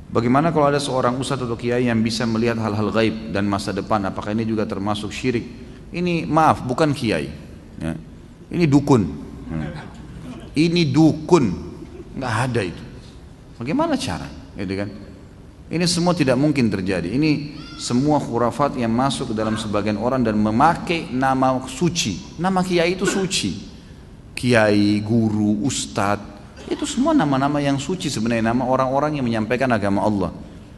Bagaimana kalau ada seorang ustadz atau kiai yang bisa melihat hal-hal gaib dan masa depan? Apakah ini juga termasuk syirik? Ini maaf, bukan kiai. Ya. Ini dukun. Ini dukun, nggak ada itu. Bagaimana cara? Gitu kan? Ini semua tidak mungkin terjadi. Ini semua khurafat yang masuk ke dalam sebagian orang dan memakai nama suci. Nama kiai itu suci. Kiai, guru, ustadz. Itu semua nama-nama yang suci sebenarnya, nama orang-orang yang menyampaikan agama Allah.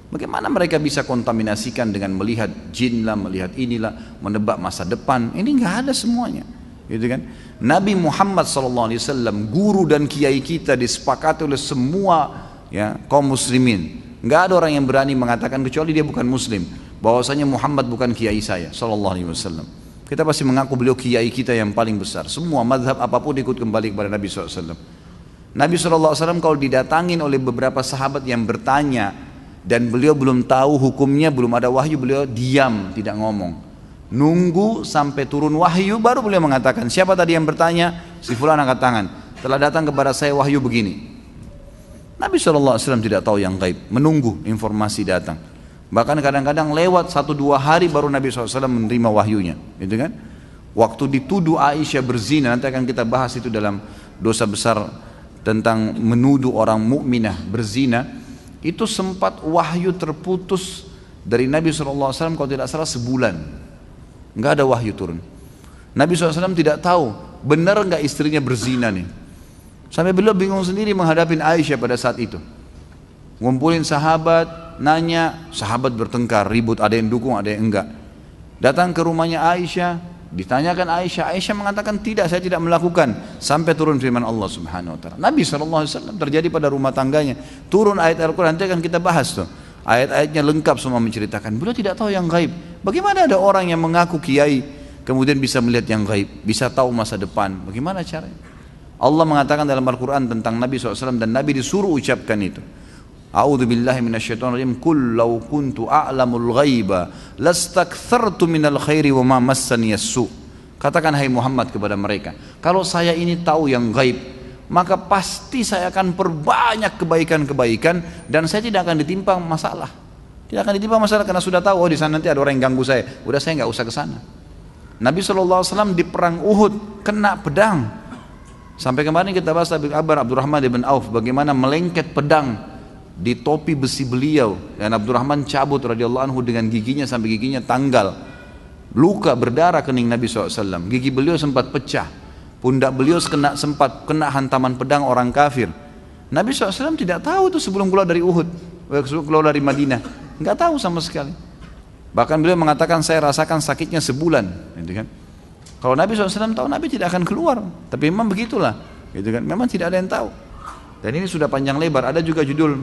Bagaimana mereka bisa kontaminasikan dengan melihat jin lah, melihat inilah, menebak masa depan? Ini nggak ada semuanya, gitu kan? Nabi Muhammad SAW, guru dan kiai kita, disepakati oleh semua ya kaum muslimin. Nggak ada orang yang berani mengatakan kecuali dia bukan muslim, bahwasanya Muhammad bukan kiai saya SAW. Kita pasti mengaku beliau kiai kita yang paling besar. Semua mazhab apapun ikut kembali kepada Nabi SAW. Nabi SAW kalau didatangin oleh beberapa sahabat yang bertanya dan beliau belum tahu hukumnya, belum ada wahyu, beliau diam, tidak ngomong. Nunggu sampai turun wahyu baru beliau mengatakan, siapa tadi yang bertanya? Si fulan angkat tangan. Telah datang kepada saya wahyu begini. Nabi SAW tidak tahu yang gaib, menunggu informasi datang. Bahkan kadang-kadang lewat 1-2 hari baru Nabi SAW menerima wahyunya, gitu kan? Waktu dituduh Aisyah berzina, nanti akan kita bahas itu dalam dosa besar tentang menuduh orang mukminah berzina, itu sempat wahyu terputus dari Nabi SAW kalau tidak salah sebulan, nggak ada wahyu turun. Nabi SAW tidak tahu benar nggak istrinya berzina nih, sampai beliau bingung sendiri menghadapi Aisyah pada saat itu. Ngumpulin sahabat, nanya, sahabat bertengkar, ribut, ada yang dukung, ada yang enggak. Datang ke rumahnya Aisyah, ditanyakan Aisyah, Aisyah mengatakan tidak, saya tidak melakukan, sampai turun firman Allah Subhanahu Wa Taala. Nabi SAW terjadi pada rumah tangganya, turun ayat Al-Quran, nanti akan kita bahas tuh. Ayat-ayatnya lengkap semua menceritakan. Beliau tidak tahu yang gaib. Bagaimana ada orang yang mengaku kiai kemudian bisa melihat yang gaib, bisa tahu masa depan? Bagaimana caranya? Allah mengatakan dalam Al-Quran tentang Nabi SAW dan Nabi disuruh ucapkan itu. A'udzu billahi minasyaitonir rajim. Qul law kuntu a'lamul ghaiba lastakthartu minal khairi wa ma massani as-su. Katakan hai Muhammad kepada mereka, kalau saya ini tahu yang gaib, maka pasti saya akan perbanyak kebaikan-kebaikan dan saya tidak akan ditimpa masalah. Tidak akan ditimpa masalah karena sudah tahu, oh di sana nanti ada orang yang ganggu saya. Udah saya enggak usah ke sana. Nabi SAW di perang Uhud kena pedang. Sampai kemarin kita bahas kabar Abdurrahman bin Auf bagaimana melengket pedang di topi besi beliau dan Abdurrahman cabut radhiyallahu anhu dengan giginya sampai giginya tanggal, luka berdarah kening Nabi SAW. Gigi beliau sempat pecah, pundak beliau sempat kena hantaman pedang orang kafir. Nabi SAW tidak tahu itu sebelum keluar dari Uhud, sebelum keluar dari Madinah, nggak tahu sama sekali. Bahkan beliau mengatakan saya rasakan sakitnya sebulan, gitu kan? Kalau Nabi SAW tahu, Nabi tidak akan keluar. Tapi memang begitulah, gitu kan? Memang tidak ada yang tahu. Dan ini sudah panjang lebar. Ada juga judul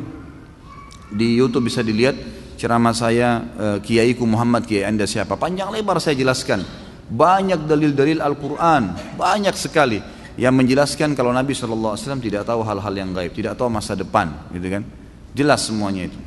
di YouTube bisa dilihat ceramah saya, Kiaiku Muhammad, Kiai Anda siapa? Panjang lebar saya jelaskan. Banyak dalil-dalil Al-Quran, banyak sekali yang menjelaskan kalau Nabi SAW tidak tahu hal-hal yang gaib, tidak tahu masa depan, gitu kan? Jelas semuanya itu.